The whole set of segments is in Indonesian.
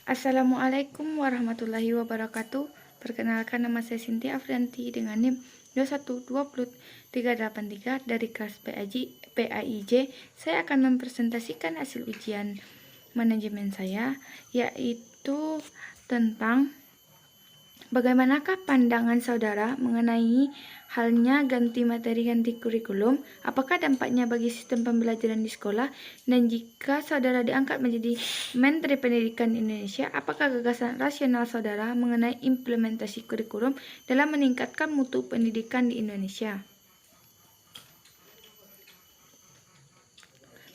Assalamualaikum warahmatullahi wabarakatuh. Perkenalkan, nama saya Sinti Afrianti dengan NIM 2120383 dari kelas PAIJ. Saya akan mempresentasikan hasil ujian manajemen saya, yaitu tentang bagaimanakah pandangan saudara mengenai halnya ganti materi, ganti kurikulum? Apakah dampaknya bagi sistem pembelajaran di sekolah? Dan jika saudara diangkat menjadi Menteri Pendidikan Indonesia, apakah gagasan rasional saudara mengenai implementasi kurikulum dalam meningkatkan mutu pendidikan di Indonesia?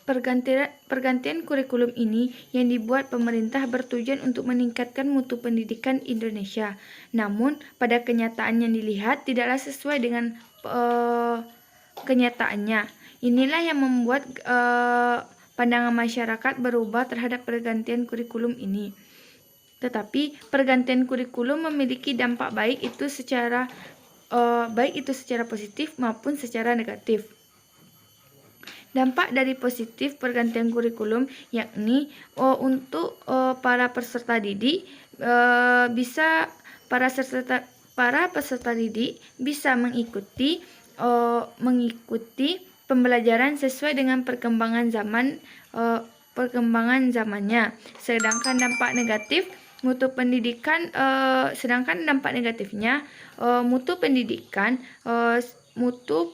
Pergantian kurikulum ini yang dibuat pemerintah bertujuan untuk meningkatkan mutu pendidikan Indonesia. Namun, pada kenyataan yang dilihat tidaklah sesuai dengan kenyataannya. Inilah yang membuat pandangan masyarakat berubah terhadap pergantian kurikulum ini. Tetapi, pergantian kurikulum memiliki dampak baik itu secara positif maupun secara negatif. Dampak dari positif pergantian kurikulum yakni untuk para peserta didik para peserta didik bisa mengikuti pembelajaran sesuai dengan perkembangan zamannya. Sedangkan dampak negatifnya mutu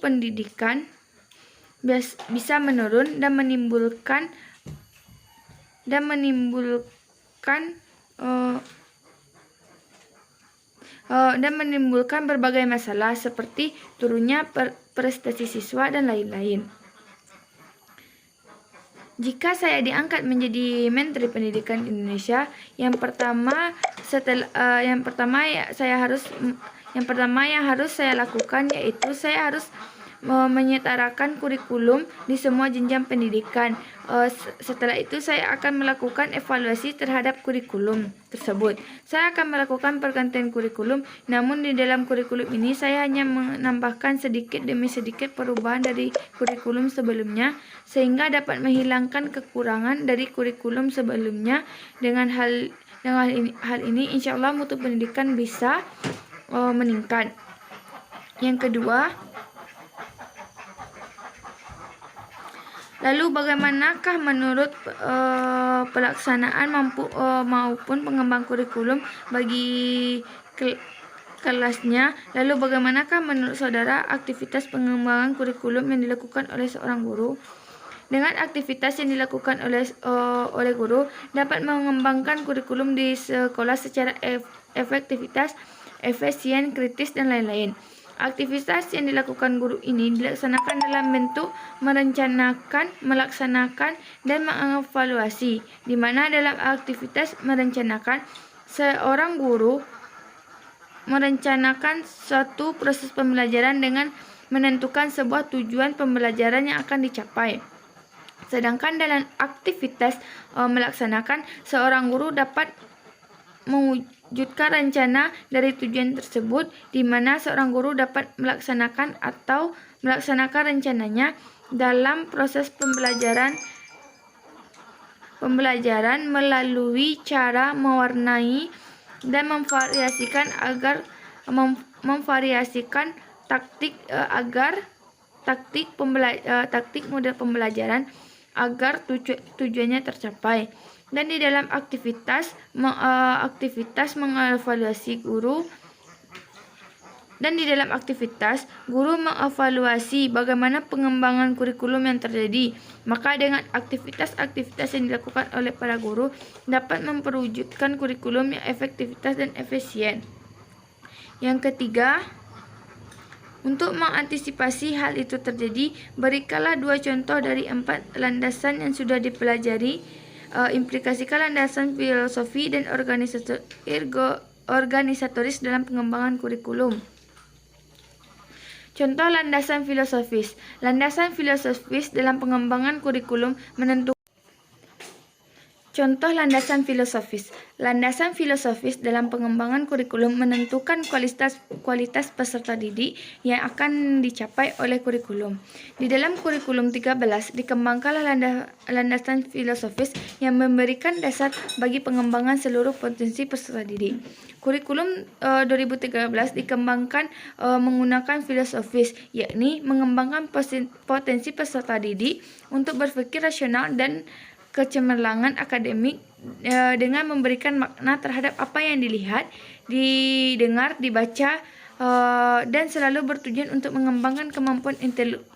pendidikan bisa menurun dan menimbulkan berbagai masalah seperti turunnya prestasi siswa dan lain-lain. Jika saya diangkat menjadi Menteri Pendidikan Indonesia, yang pertama yang harus saya lakukan yaitu saya harus menyetarakan kurikulum di semua jenjang pendidikan. Setelah itu saya akan melakukan evaluasi terhadap kurikulum tersebut. Saya akan melakukan pergantian kurikulum, namun di dalam kurikulum ini saya hanya menambahkan sedikit demi sedikit perubahan dari kurikulum sebelumnya, sehingga dapat menghilangkan kekurangan dari kurikulum sebelumnya. Dengan hal ini insya Allah mutu pendidikan bisa meningkat. Yang kedua, lalu bagaimanakah menurut pelaksanaan maupun pengembang kurikulum bagi kelasnya? Lalu bagaimanakah menurut saudara aktivitas pengembangan kurikulum yang dilakukan oleh seorang guru? Dengan aktivitas yang dilakukan oleh guru dapat mengembangkan kurikulum di sekolah secara efektivitas, efisien, kritis, dan lain-lain. Aktivitas yang dilakukan guru ini dilaksanakan dalam bentuk merencanakan, melaksanakan, dan mengevaluasi, di mana dalam aktivitas merencanakan, seorang guru merencanakan suatu proses pembelajaran dengan menentukan sebuah tujuan pembelajaran yang akan dicapai. Sedangkan dalam aktivitas melaksanakan, seorang guru dapat mewujudkan rencana dari tujuan tersebut, di mana seorang guru dapat melaksanakan rencananya dalam proses pembelajaran melalui cara mewarnai dan memvariasikan taktik model pembelajaran agar tujuannya tercapai. Dan di dalam aktivitas mengevaluasi guru mengevaluasi bagaimana pengembangan kurikulum yang terjadi. Maka dengan aktivitas yang dilakukan oleh para guru dapat memperwujudkan kurikulum yang efektivitas dan efisien. Yang ketiga, untuk mengantisipasi hal itu terjadi, berikanlah 2 contoh dari 4 landasan yang sudah dipelajari. Implikasikan landasan filosofi dan organisatoris dalam pengembangan kurikulum. Contoh landasan filosofis. Landasan filosofis dalam pengembangan kurikulum menentukan Contoh landasan filosofis. Landasan filosofis dalam pengembangan kurikulum menentukan kualitas peserta didik yang akan dicapai oleh kurikulum. Di dalam kurikulum 13 dikembangkanlah landasan filosofis yang memberikan dasar bagi pengembangan seluruh potensi peserta didik. Kurikulum 2013 dikembangkan menggunakan filosofis, yakni mengembangkan potensi peserta didik untuk berpikir rasional dan kecemerlangan akademik dengan memberikan makna terhadap apa yang dilihat, didengar, dibaca, dan selalu bertujuan untuk mengembangkan kemampuan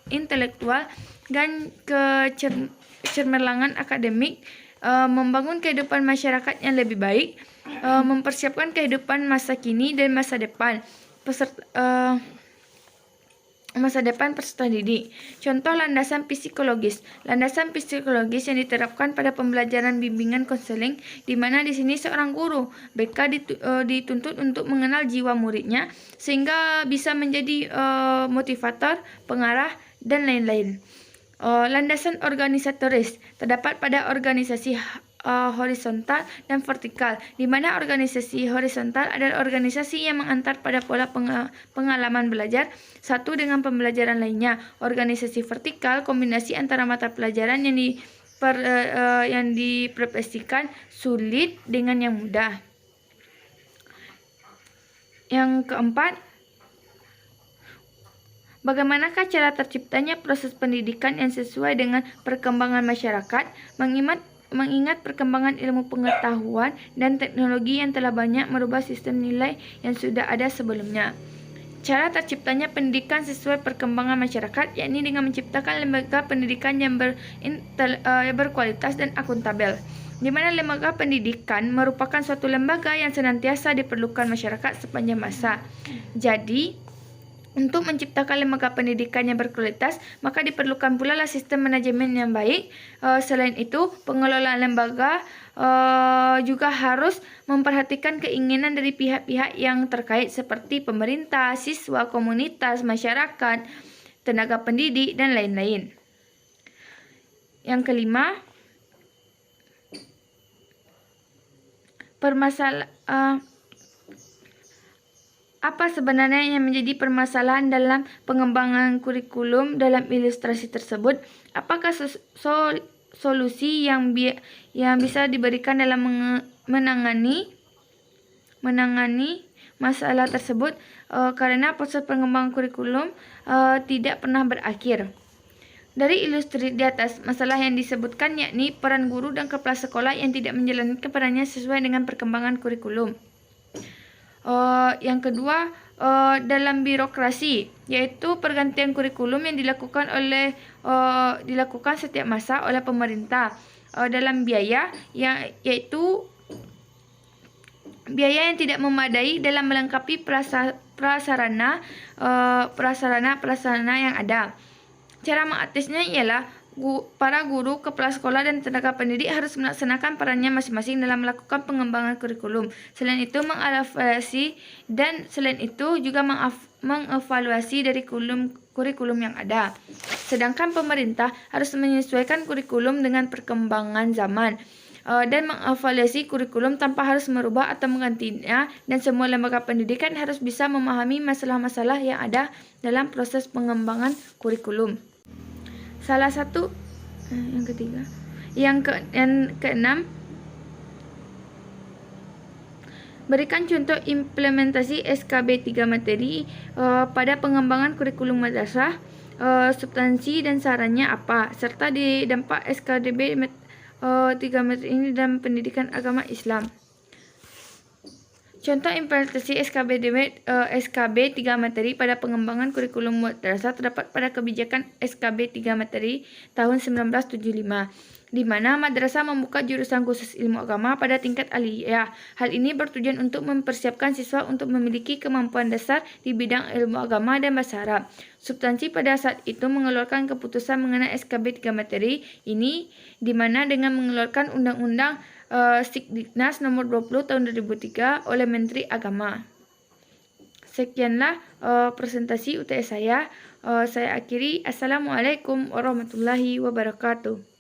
intelektual dan kecemerlangan akademik, membangun kehidupan masyarakat yang lebih baik, mempersiapkan kehidupan masa kini dan masa depan peserta didik. Contoh landasan psikologis. Landasan psikologis yang diterapkan pada pembelajaran bimbingan konseling, di mana di sini seorang guru BK dituntut untuk mengenal jiwa muridnya sehingga bisa menjadi motivator, pengarah, dan lain-lain. Landasan organisatoris terdapat pada organisasi horizontal dan vertikal, di mana organisasi horizontal adalah organisasi yang mengantar pada pola pengalaman belajar satu dengan pembelajaran lainnya. Organisasi vertikal kombinasi antara mata pelajaran yang diprediksikan sulit dengan yang mudah. Yang keempat, bagaimanakah cara terciptanya proses pendidikan yang sesuai dengan perkembangan masyarakat, mengingat perkembangan ilmu pengetahuan dan teknologi yang telah banyak merubah sistem nilai yang sudah ada sebelumnya. Cara terciptanya pendidikan sesuai perkembangan masyarakat, yakni dengan menciptakan lembaga pendidikan yang berkualitas dan akuntabel, di mana lembaga pendidikan merupakan suatu lembaga yang senantiasa diperlukan masyarakat sepanjang masa. Jadi, untuk menciptakan lembaga pendidikan yang berkualitas, maka diperlukan pula lah sistem manajemen yang baik. Selain itu, pengelola lembaga juga harus memperhatikan keinginan dari pihak-pihak yang terkait seperti pemerintah, siswa, komunitas, masyarakat, tenaga pendidik, dan lain-lain. Yang kelima, apa sebenarnya yang menjadi permasalahan dalam pengembangan kurikulum dalam ilustrasi tersebut? Apakah solusi yang bisa diberikan dalam menangani masalah tersebut? Karena proses pengembangan kurikulum tidak pernah berakhir. Dari ilustrasi di atas, masalah yang disebutkan yakni peran guru dan kepala sekolah yang tidak menjalankan perannya sesuai dengan perkembangan kurikulum. Yang kedua, dalam birokrasi, yaitu pergantian kurikulum yang dilakukan setiap masa oleh pemerintah. Dalam biaya, yaitu biaya yang tidak memadai dalam melengkapi prasarana yang ada. Cara mengatasinya ialah para guru, kepala sekolah, dan tenaga pendidik harus melaksanakan perannya masing-masing dalam melakukan pengembangan kurikulum. Selain itu, mengevaluasi dari kurikulum yang ada. Sedangkan pemerintah harus menyesuaikan kurikulum dengan perkembangan zaman dan mengevaluasi kurikulum tanpa harus merubah atau menggantinya, dan semua lembaga pendidikan harus bisa memahami masalah-masalah yang ada dalam proses pengembangan kurikulum. Salah satu yang keenam, berikan contoh implementasi SKB 3 materi pada pengembangan kurikulum madrasah, substansi dan sarannya apa, serta dampak SKB 3 materi ini dalam pendidikan agama Islam. Contoh implementasi SKB 3 materi pada pengembangan kurikulum madrasah terdapat pada kebijakan SKB 3 materi tahun 1975, di mana madrasah membuka jurusan khusus ilmu agama pada tingkat aliyah. Hal ini bertujuan untuk mempersiapkan siswa untuk memiliki kemampuan dasar di bidang ilmu agama dan bahasa Arab. Substansi pada saat itu mengeluarkan keputusan mengenai SKB 3 materi ini, di mana dengan mengeluarkan undang-undang Sikdiknas nomor 20 tahun 2003 oleh Menteri Agama. Sekianlah presentasi UTS saya. Saya akhiri. Assalamualaikum warahmatullahi wabarakatuh.